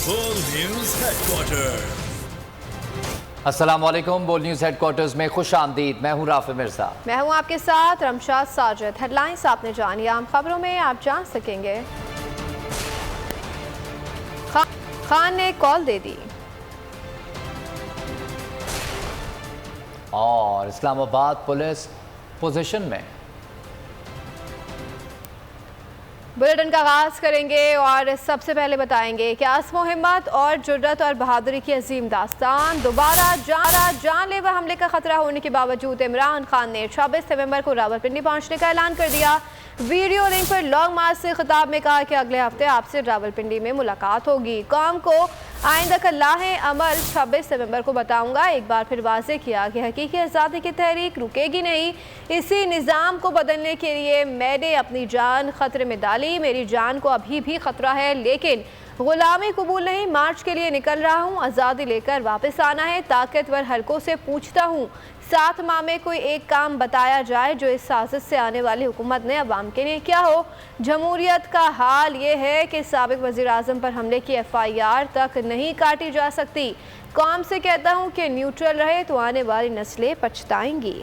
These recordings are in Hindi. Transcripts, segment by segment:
बोल न्यूज हेडक्वार्टर। अस्सलाम वालेकुम। बोल न्यूज हेडक्वार्टर्स में खुश आमदीद। मैं हूँ राफे मिर्जा। मैं हूँ आपके साथ रमशाद साजिद। हेडलाइंस आपने जानी, आम खबरों में आप जान सकेंगे। खान ने कॉल दे दी और इस्लामाबाद पुलिस पोजीशन में। बुलेटिन का आगाज करेंगे और सबसे पहले बताएंगे कि आज़म हिम्मत और जुर्रत और बहादुरी की अजीम दास्तान। दोबारा जानलेवा हमले का खतरा होने के बावजूद इमरान खान ने 26 नवंबर को रावलपिंडी पहुंचने का ऐलान कर दिया। वीडियो लिंक पर लॉन्ग मार्च से खिताब में कहा कि अगले हफ्ते आपसे रावलपिंडी में मुलाकात होगी। कौम को आइंदा का लाहे अमल 26 नवंबर को बताऊंगा। एक बार फिर वाज़ेह किया कि हकीकी आज़ादी की तहरीक रुकेगी नहीं। इसी निज़ाम को बदलने के लिए मैंने अपनी जान खतरे में डाली। मेरी जान को अभी भी खतरा है, लेकिन गुलामी कबूल नहीं। मार्च के लिए निकल रहा हूँ। आज़ादी लेकर वापस आना है। ताकतवर हलकों से पूछता हूँ, 7 माह में कोई एक काम बताया जाए जो इस साजिश से आने वाली हुकूमत ने अवाम के लिए क्या हो। जमहूरियत का हाल ये है कि साबिक वज़ीर आज़म पर हमले की FIR तक नहीं काटी जा सकती। कौम से कहता हूँ कि न्यूट्रल रहे तो आने वाली नस्लें पछताएंगी।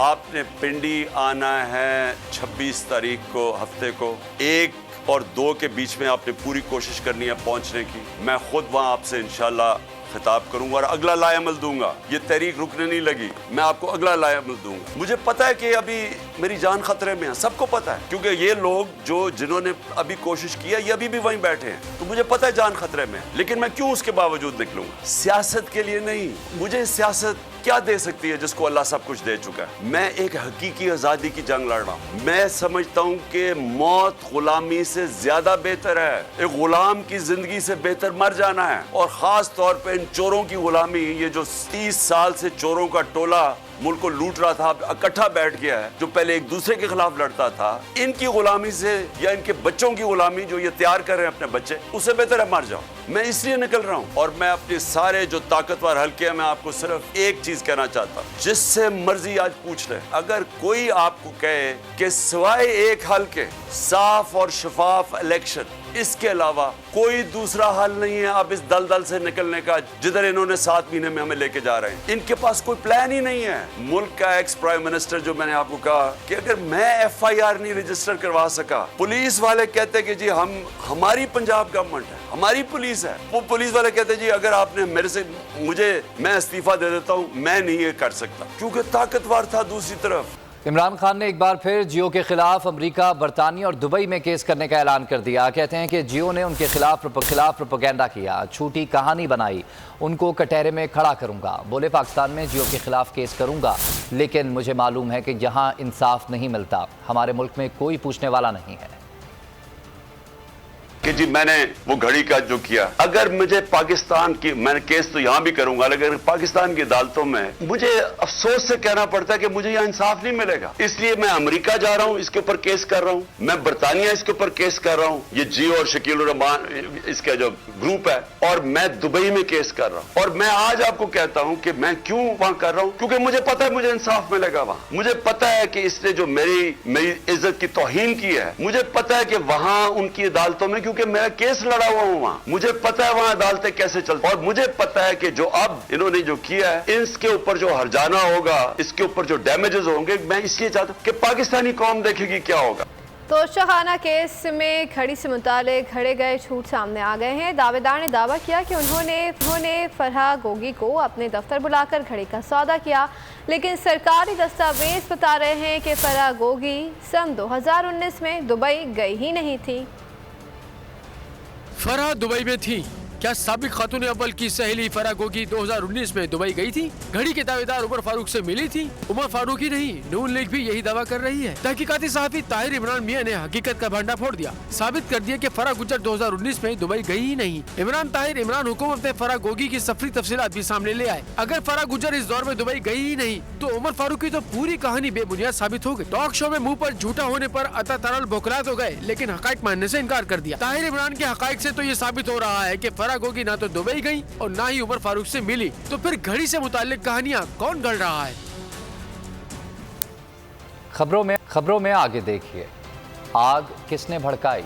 आपने पिंडी आना है 26 तारीख को, हफ्ते को 1 और 2 के बीच में आपने पूरी कोशिश करनी है पहुंचने की। मैं खुद वहां आपसे इंशाल्लाह खिताब करूंगा और अगला लाएमल दूंगा। ये तहरीक रुकने नहीं लगी, मैं आपको अगला लाएमल दूंगा। मुझे पता है कि अभी मेरी जान खतरे में है, सबको पता है, क्योंकि ये लोग जिन्होंने अभी कोशिश की है ये अभी भी वहीं बैठे हैं, तो मुझे पता है जान खतरे में है। लेकिन मैं क्यों उसके बावजूद निकलूंगा? सियासत के लिए नहीं। मुझे सियासत क्या दे सकती है जिसको अल्लाह सब कुछ दे चुका है? मैं एक हकीकी आजादी की जंग लड़ रहा हूं। मैं समझता हूं कि मौत गुलामी से ज्यादा बेहतर है। एक गुलाम की जिंदगी से बेहतर मर जाना है। और खास तौर पे इन चोरों की गुलामी, ये जो 30 साल से चोरों का टोला मुल्क को लूट रहा था, इकट्ठा बैठ गया है, जो पहले एक दूसरे के खिलाफ लड़ता था, इनकी गुलामी से या इनके बच्चों की गुलामी जो ये तैयार कर रहे हैं अपने बच्चे, उससे बेहतर है मर जाओ। मैं इसलिए निकल रहा हूं और मैं अपने सारे जो ताकतवर हल्के हैं, मैं आपको सिर्फ एक चीज कहना चाहता हूं, जिससे मर्जी आज पूछ ले, अगर कोई आपको कहे कि सिवाय एक हल के साफ और शफाफ इलेक्शन, इसके अलावा कोई दूसरा हल नहीं है अब इस दलदल से निकलने का जिधर इन्होंने 7 महीने में हमें लेके जा रहे हैं, इनके पास कोई प्लान ही नहीं है। मुल्क का एक्स प्राइम मिनिस्टर, जो मैंने आपको कहा कि अगर मैं FIR नहीं रजिस्टर करवा सका, पुलिस वाले कहते कि जी हमारी पंजाब गवर्नमेंट है, हमारी पुलिस है, वो पुलिस वाले कहते जी अगर आपने मैं इस्तीफा दे देता हूं, मैं नहीं ये कर सकता, क्योंकि ताकतवर था। दूसरी तरफ इमरान खान ने एक बार फिर जियो के खिलाफ अमेरिका, बरतानिया और दुबई में केस करने का ऐलान कर दिया। कहते हैं कि जियो ने उनके खिलाफ प्रोपेगेंडा किया, झूठी कहानी बनाई, उनको कटहरे में खड़ा करूंगा। बोले पाकिस्तान में जियो के खिलाफ केस करूंगा, लेकिन मुझे मालूम है कि यहाँ इंसाफ नहीं मिलता। हमारे मुल्क में कोई पूछने वाला नहीं है कि जी मैंने वो घड़ी का जो किया, अगर मुझे पाकिस्तान की, मैंने केस तो यहां भी करूंगा, लेकिन पाकिस्तान की अदालतों में मुझे अफसोस से कहना पड़ता है कि मुझे यहां इंसाफ नहीं मिलेगा। इसलिए मैं अमेरिका जा रहा हूं, इसके ऊपर केस कर रहा हूं, मैं बरतानिया इसके ऊपर केस कर रहा हूं, ये जियो और शकील उर रहमान इसका जो ग्रुप है, और मैं दुबई में केस कर रहा हूं। और मैं आज आपको कहता हूं कि मैं क्यों वहां कर रहा हूं, क्योंकि मुझे पता है मुझे इंसाफ मिलेगा वहां। मुझे पता है कि इसने जो मेरी इज्जत की तौहीन की है, मुझे पता है कि वहां उनकी अदालतों में, क्योंकि मैं केस लड़ा हुआ हूं वहां, मुझे पता है वहां अदालतें कैसे चलती, और मुझे पता है कि जो अब इन्होंने जो किया है, इसके ऊपर जो हर्जाना होगा, इसके ऊपर जो डैमेजेस होंगे, मैं इसलिए चाहता हूं कि पाकिस्तानी कौम देखेगी क्या होगा। तोशाखाना केस में घड़ी से मुतालिक घड़े गए झूठ सामने आ गए हैं। दावेदार ने दावा किया कि उन्होंने फरहा गोगी को अपने दफ्तर बुलाकर घड़ी का सौदा किया, लेकिन सरकारी दस्तावेज बता रहे हैं कि फरहा गोगी सन 2019 में दुबई गई ही नहीं थी। फरहा दुबई में थी। क्या साबिक खातून अव्वल की सहेली फरहा गोगी 2019 में दुबई गई थी? घड़ी के दावेदार उमर फारूक से मिली थी? उमर फारूक ही नहीं, नून लीग भी यही दावा कर रही है। तहकीकाती सहाफी ताहिर इमरान मियां ने हकीकत का भंडा फोड़ दिया, साबित कर दिया कि फरहा गुज्जर 2019 में दुबई गई ही नहीं। इमरान हुकूमत ने फरहा गोगी की सफरी तफसीलात भी सामने ले आए। अगर फरहा गुज्जर इस दौर में दुबई गई ही नहीं, तो उमर फारूक की तो पूरी कहानी बेबुनियाद साबित हो गई। टॉक शो में मुंह पर झूठा होने पर अता तरल बौखला तो गए, लेकिन हकायक मानने से इनकार कर दिया। ताहिर इमरान के हकायक से तो ये साबित हो रहा है कि फरहा गोगी ना तो दुबई गई और ना ही उमर फारूक से मिली। तो फिर घड़ी से मुताल्लिक कहानियां कौन गढ़ रहा है? खबरों में आगे देखिए, आग किसने भड़काई।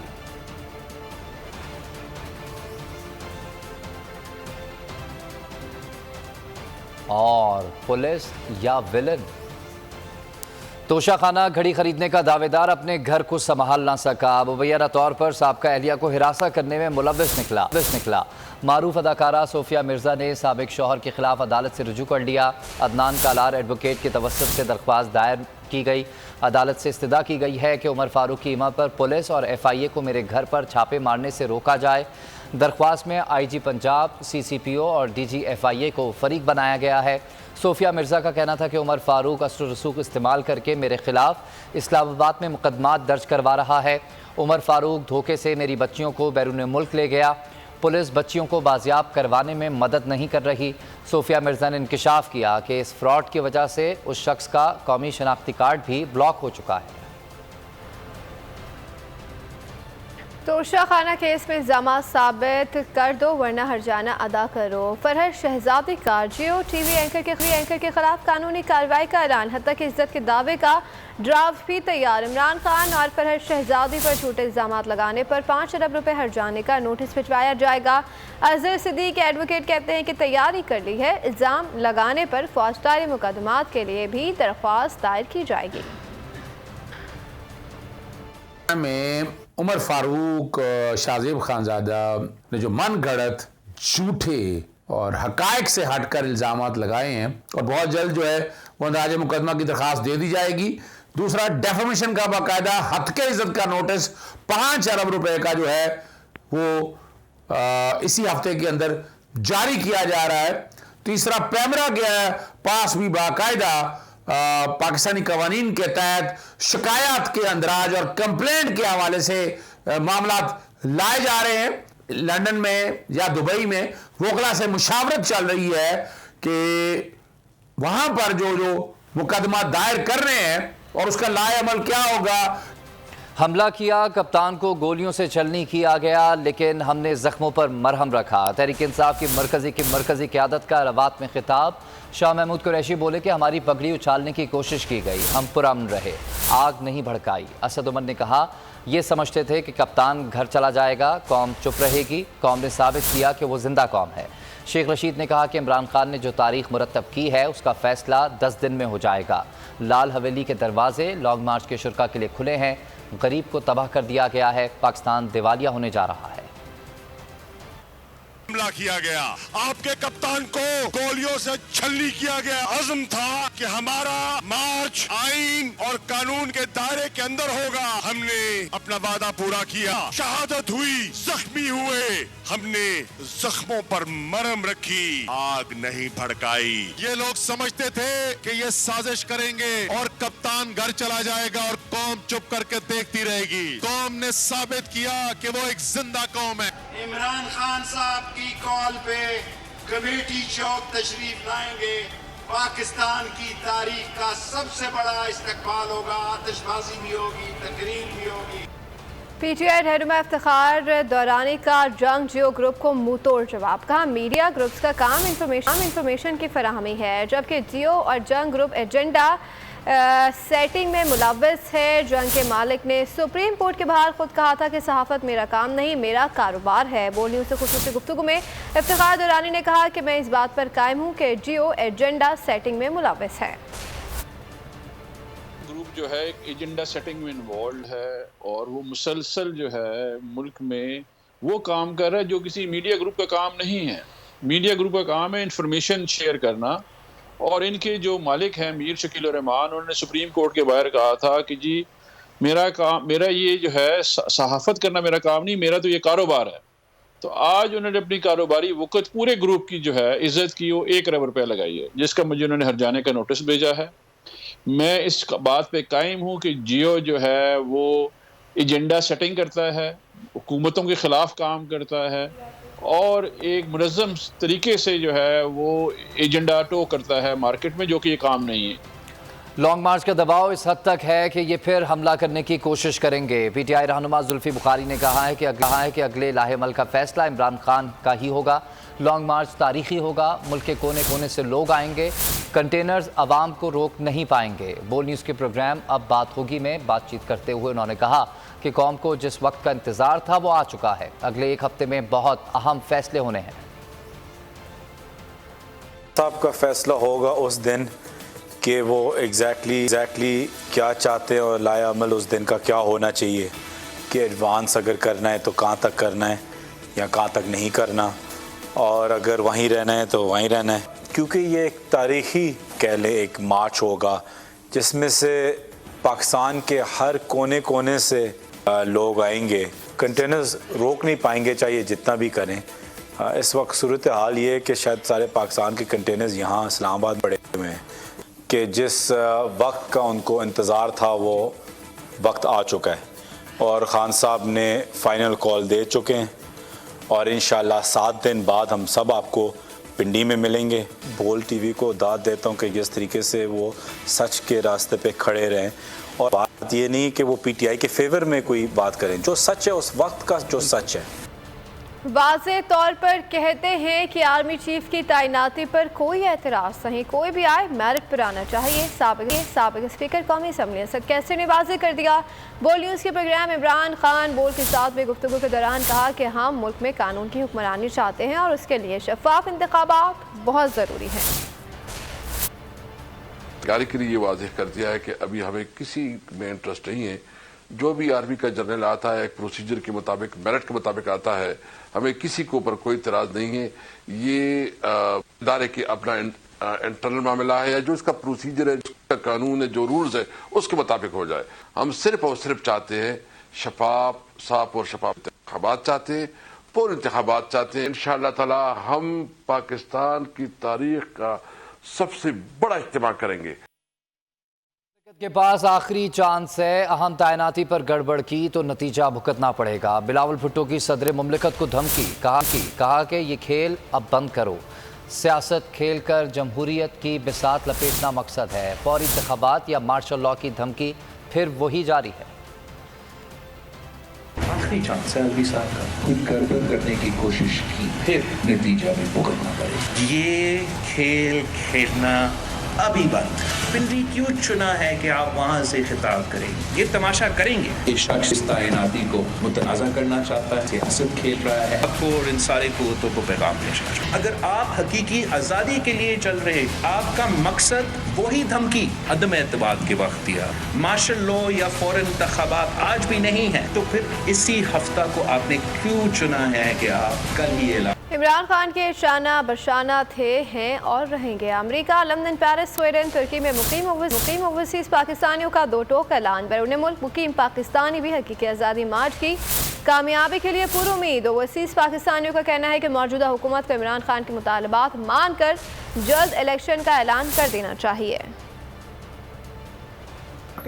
और पुलिस या विलन? तोशाखाना घड़ी खरीदने का दावेदार अपने घर को संभाल ना सका, मुबैना तौर पर साबका एहलिया को हिरासत करने में मुलव्विस निकला। मारूफ अदाकारा सोफिया मिर्जा ने साबिक शौहर के खिलाफ अदालत से रुजू कर लिया। अदनान कालार एडवोकेट की तवस्सुत से दरख्वास्त दायर की गई। अदालत से इस्तदा की गई है कि उमर फारूक की इमा पर पुलिस और FIA को मेरे घर पर छापे मारने से रोका जाए। दरख्वास्त में IG पंजाब, CCPO और DG FIA को फरीक बनाया गया है। सोफिया मिर्ज़ा का कहना था कि उमर फारूक अस्र रसूख इस्तेमाल करके मेरे खिलाफ इस्लामाबाद में मुकदमात दर्ज करवा रहा है। उमर फारूक धोखे से मेरी बच्चियों को बैरून मुल्क ले गया। पुलिस बच्चियों को बाजियाब करवाने में मदद नहीं कर रही। सोफिया मिर्ज़ा ने इंकिशाफ किया कि इस फ्रॉड की वजह से उस शख्स का कौमी शनाख्ती कार्ड भी ब्लॉक हो चुका है। तोशाखाना केस में इल्ज़ामात साबित कर दो वरना हर्जाना अदा करो। फरहद शहजादी का जियो TV एंकर के खिलाफ कानूनी कार्रवाई का ऐलान। हत्या की इज्जत के दावे का ड्राफ्ट भी तैयार। इमरान खान और फरहद शहजादी पर झूठे इल्ज़ामात लगाने पर 5 अरब रुपए हर्जाने का नोटिस भिजवाया जाएगा। अजहर सिद्दीक के एडवोकेट कहते हैं कि तैयारी कर ली है। इल्ज़ाम लगाने पर फौजदारी मुकदमात के लिए भी दरख्वास्त दायर की जाएगी। में उमर फारूक शाहजेब खानजादा ने जो मन गढ़त झूठे और हकायक से हटकर इल्ज़ामात लगाए हैं और बहुत जल्द जो है वो अंदाज़े मुकदमा की दरख्वास्त दे दी जाएगी। दूसरा, डेफेमेशन का बाकायदा हत्या इज्जत का नोटिस 5 अरब रुपए का जो है वो इसी हफ्ते के अंदर जारी किया जा रहा है। तीसरा, पैमरा गया पास भी बाकायदा पाकिस्तानी कवानीन के तहत शिकायत के अंदराज और कंप्लेंट के हवाले से मामला लाए जा रहे हैं। लंदन में या दुबई में वकला से मुशावरत चल रही है कि वहां पर जो मुकदमा दायर कर रहे हैं और उसका लाए अमल क्या होगा। हमला किया, कप्तान को गोलियों से छलनी किया गया, लेकिन हमने जख्मों पर मरहम रखा। तहरीक इंसाफ की मरकजी क़यादत का रवात में खिताब। शाह महमूद कुरैशी बोले कि हमारी पगड़ी उछालने की कोशिश की गई, हम पुरअमन रहे, आग नहीं भड़काई। असद उमर ने कहा, ये समझते थे कि कप्तान घर चला जाएगा, कौम चुप रहेगी। कौम ने साबित किया कि वो जिंदा कौम है। शेख रशीद ने कहा कि इमरान खान ने जो तारीख मुरतब की है उसका फैसला 10 दिन में हो जाएगा। लाल हवेली के दरवाजे लॉन्ग मार्च के शुरा के लिए खुले हैं। गरीब को तबाह कर दिया गया है। पाकिस्तान दिवालिया होने जा रहा है। हमला किया गया, आपके कप्तान को गोलियों से छलनी किया गया। अज़्म था कि हमारा मार्च आईन और कानून के दायरे के अंदर होगा। हमने अपना वादा पूरा किया। शहादत हुई, जख्मी हुए, हमने जख्मों पर मरहम रखी, आग नहीं भड़काई। ये लोग समझते थे कि ये साजिश करेंगे और कप्तान घर चला जाएगा और कौम चुप करके देखती रहेगी। कौम ने साबित किया कि वो एक जिंदा कौम है। इमरान खान साहब की कॉल पे कमेटी चौक तशरीफ लाएंगे। पाकिस्तान की तारीख का सबसे बड़ा इस्तकबाल होगा। आतिशबाजी भी होगी, तकरीर भी होगी। PTI रहनुमा इफ्तिखार दौरानी का जंग जियो ग्रुप को मुंह तोड़ जवाब। कहा, मीडिया ग्रुप्स का काम इंफॉर्मेशन की फराहमी है, जबकि जियो और जंग ग्रुप एजेंडा सेटिंग में मुलव्वस है। जंग के मालिक ने सुप्रीम कोर्ट के बाहर खुद कहा था कि सहाफत मेरा काम नहीं, मेरा कारोबार है। बोल न्यूज़ से खुसूसी गुफ्तगू में इफ्तिखार दौरानी ने कहा कि मैं इस बात पर कायम हूँ कि जियो एजेंडा सेटिंग में मुलव्वस है। ग्रुप जो है एजेंडा सेटिंग में इन्वॉल्व है और वो मुसलसल जो है मुल्क में वो काम कर रहा है जो किसी मीडिया ग्रुप का काम नहीं है। मीडिया ग्रुप का काम है इंफॉर्मेशन शेयर करना। और इनके जो मालिक हैं मीर शकील रहमान, उन्होंने सुप्रीम कोर्ट के बाहर कहा था कि जी मेरा ये जो है सहाफत करना मेरा काम नहीं, मेरा तो ये कारोबार है। तो आज उन्होंने अपनी कारोबारी वक़्त पूरे ग्रुप की जो है इज्जत की वो 1 अरब रुपया लगाई है, जिसका मुझे उन्होंने हर्जाने का नोटिस भेजा है। मैं इस बात पे कायम हूँ कि जियो जो है वो एजेंडा सेटिंग करता है, हुकूमतों के ख़िलाफ़ काम करता है और एक मुनज़्ज़म तरीके से जो है वो एजेंडा टो करता है मार्केट में, जो कि ये काम नहीं है। लॉन्ग मार्च का दबाव इस हद तक है कि ये फिर हमला करने की कोशिश करेंगे। PTI रहनुमा जुल्फी बुखारी ने कहा है कि अगले लाहेमल का फैसला इमरान खान का ही होगा। लॉन्ग मार्च तारीखी होगा, मुल्क के कोने कोने से लोग आएंगे, कंटेनर्स आवाम को रोक नहीं पाएंगे। बोल न्यूज़ के प्रोग्राम अब बात होगी में बातचीत करते हुए उन्होंने कहा कि कौम को जिस वक्त का इंतज़ार था वो आ चुका है। अगले 1 हफ्ते में बहुत अहम फैसले होने हैं। साहब का फैसला होगा उस दिन कि वो एग्जैक्टली क्या चाहते हैं और लाया अमल उस दिन का क्या होना चाहिए कि एडवांस अगर करना है तो कहाँ तक करना है या कहाँ तक नहीं करना, और अगर वहीं रहना है तो वहीं रहना है, क्योंकि ये एक तारीख़ी कह लें एक मार्च होगा जिसमें से पाकिस्तान के हर कोने कोने से लोग आएंगे। कंटेनर्स रोक नहीं पाएंगे चाहे जितना भी करें। इस वक्त सूरत हाल ये है कि शायद सारे पाकिस्तान के कंटेनर्स यहाँ इस्लामाबाद पड़े हुए हैं कि जिस वक्त का उनको इंतज़ार था वो वक्त आ चुका है और ख़ान साहब ने फ़ाइनल कॉल दे चुके हैं और इंशाल्लाह 7 दिन बाद हम सब आपको पिंडी में मिलेंगे। बोल टीवी को दाद देता हूँ कि जिस तरीके से वो सच के रास्ते पे खड़े रहें और बात ये नहीं कि वो पीटीआई के फेवर में कोई बात करें, जो सच है उस वक्त का जो सच है। वाज़े तौर पर कहते हैं कि आर्मी चीफ की तैनाती पर कोई एतराज़ नहीं, कोई भी आए मेरिट पर आना चाहिए। साबिक स्पीकर कौमी असम्बली असद कैसर ने वाज़े कर दिया। बोल न्यूज़ के प्रोग्राम इमरान खान बोल के साथ में गुफ्तगू के दौरान कहा कि हम मुल्क में कानून की हुक्मरानी चाहते हैं और उसके लिए शफाफ इंतखाबात बहुत ज़रूरी हैं। गाड़ी के लिए ये वाज़ेह कर दिया है कि अभी हमें किसी में इंटरेस्ट नहीं है। जो भी आर्मी का जनरल आता है एक प्रोसीजर के मुताबिक मेरिट के मुताबिक आता है, हमें किसी के ऊपर कोई इतराज नहीं है। ये इदारे के अपना इंटरनल मामला है या जो इसका प्रोसीजर है, जो कानून है, जो रूल्स है उसके मुताबिक हो जाए। हम सिर्फ और सिर्फ चाहते हैं साफ और शफाफ इंतखाबात चाहते हैं, पूरे इंतखाबात चाहते हैं। इंशाअल्लाह ताला हम पाकिस्तान की तारीख का सबसे बड़ा इज्तिमा करेंगे। के पास आखिरी चांस है, अहम तैनाती पर गड़बड़ की तो नतीजा भुगतना पड़ेगा। बिलावल भुट्टो की सदर मुमलिकत को धमकी, कहा कि ये खेल अब बंद करो। सियासत खेल कर जमहूरियत की बिसात लपेटना मकसद है। फौरी इंतखाबात या मार्शल लॉ की धमकी फिर वही जारी है। आखिरी चांस है अलवी साहब का, कुछ गड़बड़ करने की कोशिश की फिर नतीजा भी भुगतना पड़ेगा। ये खेल खेलना अभी बंद। पिंडी क्यों चुना है कि आप वहां से खिताब करेंगे? ये तमाशा करेंगे। एक शख्स इस तैनाती को मुतनाज़ा करना चाहता है, सियासत खेल रहा है। आपको और इन सारे कुव्वतों को पैगाम पेश करना, अगर आप हकीकी आज़ादी के लिए चल रहे, आपका मकसद वही धमकी अदम एतबार के वक्त दिया, मार्शल लॉ या फौरन इंतखाबात आज भी नहीं है, तो फिर इसी हफ्ता को आपने क्यों चुना है कि आप कल ही ऐलान। इमरान खान के शाना बशाना थे, हैं और रहेंगे। अमेरिका, लंदन, पेरिस, स्वीडन, तुर्की में मुकीम ओवरसीज़ पाकिस्तानियों का 2 टोक ऐलान। बैरून मुल्क मुकीम पाकिस्तानी भी हकीकी आज़ादी मार्च की कामयाबी के लिए पूरी उम्मीद। ओवरसीज़ पाकिस्तानियों का कहना है कि मौजूदा हुकूमत को इमरान खान के मुतालबात मानकर जल्द इलेक्शन का ऐलान कर देना चाहिए।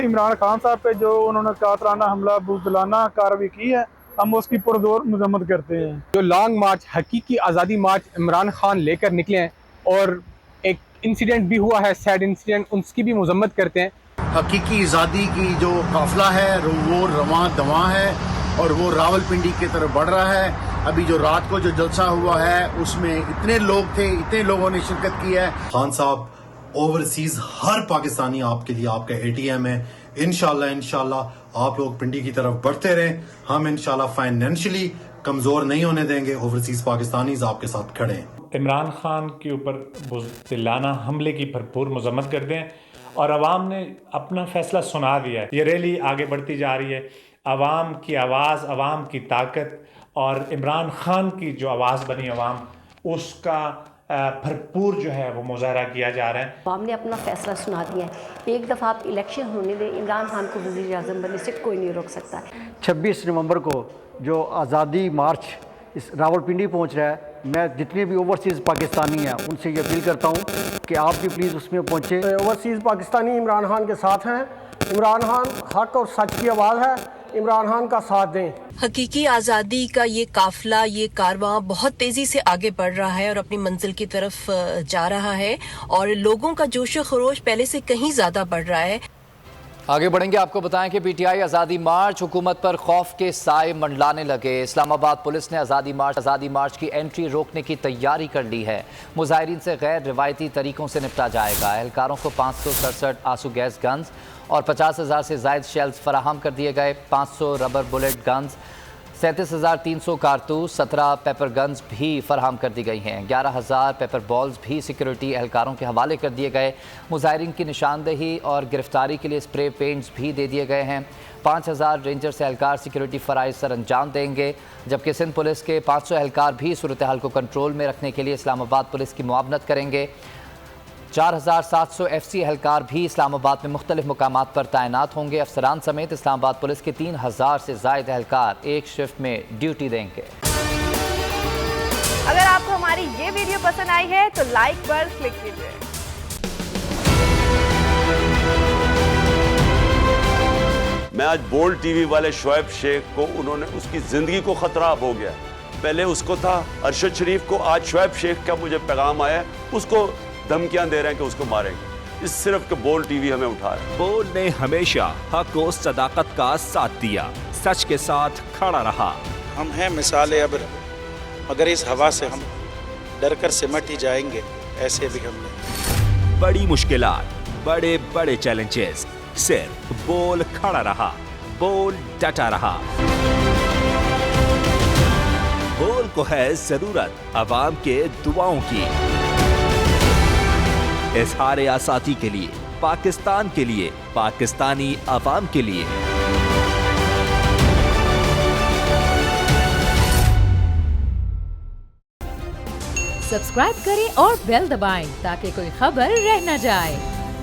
इमरान खान साहब पे जो उन्होंने कातराना हमला बुज़दिलाना कार्रवाई की है, हम उसकी पुरजोर मजम्मत करते हैं। जो लॉन्ग मार्च, हकीकी आज़ादी मार्च इमरान खान लेकर निकले हैं और एक इंसिडेंट भी हुआ है, सैड इंसिडेंट, उसकी भी मजम्मत करते हैं। हकीकी आज़ादी की जो काफिला है वो रवां दवां है और वो रावलपिंडी की तरफ बढ़ रहा है। अभी जो रात को जो जलसा हुआ है उसमें इतने लोग थे, इतने लोगों ने शिरकत की है। खान साहब, ओवरसीज हर पाकिस्तानी आपके लिए आपका एटीएम है। इंशाल्लाह आप लोग पिंडी की तरफ बढ़ते रहें। हम इंशाल्लाह फाइनेंशियली कमजोर नहीं होने देंगे। ओवरसीज पाकिस्तानी आपके साथ खड़े हैं। इमरान खान के ऊपर बुज़दिलाना हमले की भरपूर मजम्मत करते हैं और अवाम ने अपना फैसला सुना दिया है। ये रैली आगे बढ़ती जा रही है। अवाम की आवाज़, अवाम की ताकत और इमरान खान की जो आवाज़ बनी अवाम, उसका भरपूर जो है वो मुजाहरा किया जा रहा है। अवाम ने अपना फैसला सुना दिया है। एक दफ़ा आप इलेक्शन होने दें, इमरान खान को वज़ीर आज़म बनने से कोई नहीं रोक सकता। 26 नवंबर को जो आज़ादी मार्च इस रावलपिंडी पहुंच रहा है, मैं जितने भी ओवरसीज़ पाकिस्तानी हैं उनसे ये अपील करता हूं कि आप भी प्लीज़ उसमें पहुंचे। ओवरसीज़ पाकिस्तानी इमरान खान के साथ हैं। इमरान खान हक और सच की आवाज़ है, इमरान खान का साथ दें। हकीकी आज़ादी का ये काफिला, ये कारवां बहुत तेज़ी से आगे बढ़ रहा है और अपनी मंजिल की तरफ जा रहा है और लोगों का जोश व खरोश पहले से कहीं ज़्यादा बढ़ रहा है। आगे बढ़ेंगे, आपको बताएं कि पीटीआई आज़ादी मार्च हुकूमत पर खौफ के साए मंडलाने लगे। इस्लामाबाद पुलिस ने आज़ादी मार्च की एंट्री रोकने की तैयारी कर ली है। मुजाहिरीन से गैर रिवायती तरीकों से निपटा जाएगा। एहलकारों को 567 आंसू गैस गन्स और 50,000 से ज़ायद शेल्स फराहम कर दिए गए। 500 रबर बुलेट गन्स, 37,300 कारतूस, 17 पेपर गन्स भी फराहम कर दी गई हैं। 11,000 पेपर बॉल्स भी सिक्योरिटी एहलकारों के हवाले कर दिए गए। मुजाहिरीन की निशानदेही और गिरफ्तारी के लिए स्प्रे पेंट्स भी दे दिए गए हैं। 5,000 रेंजर्स एहलकार सिक्योरिटी फ़राइज़ सर अंजाम देंगे, जबकि सिंध पुलिस के 500 एहलकार भी सूरत हाल को कंट्रोल में रखने के लिए इस्लामाबाद पुलिस की मुआवनत करेंगे। 4,700 FC एहलकार भी इस्लामाबाद में मुख्तलिफ मुकामात पर तैनात होंगे। अफसरान समेत इस्लामाबाद पुलिस के 3,000 से ज़ायद एहलकार एक शिफ्ट में ड्यूटी देंगे। अगर आपको हमारी ये वीडियो पसंद आई है तो लाइक पर क्लिक कीजिए। मैं आज बोल्ड टीवी वाले शोएब शेख को, उन्होंने उसकी जिंदगी को खतरा हो गया। पहले उसको था अरशद शरीफ को, आज शोएब शेख का मुझे पैगाम आया, उसको धमकियां दे रहे हैं कि उसको मारेंगे। इस सिर्फ के बोल्ड टीवी हमें उठा रहा है। बोल्ड ने हमेशा हक और सदाकत का साथ दिया, सच के साथ खड़ा रहा। हम हैं मिसाल अब्र, मगर इस हवा से हम डर कर सिमट ही जाएंगे, ऐसे भी हम नहीं। बड़ी मुश्किलात, बड़े बड़े चैलेंजेस, सिर्फ बोल खड़ा रहा, बोल डटा रहा। बोल को है जरूरत अवाम के दुआओं की। इज़हार आज़ादी के लिए, पाकिस्तान के लिए, पाकिस्तानी अवाम के लिए। सब्सक्राइब करें और बेल दबाएं ताकि कोई खबर रह न जाए।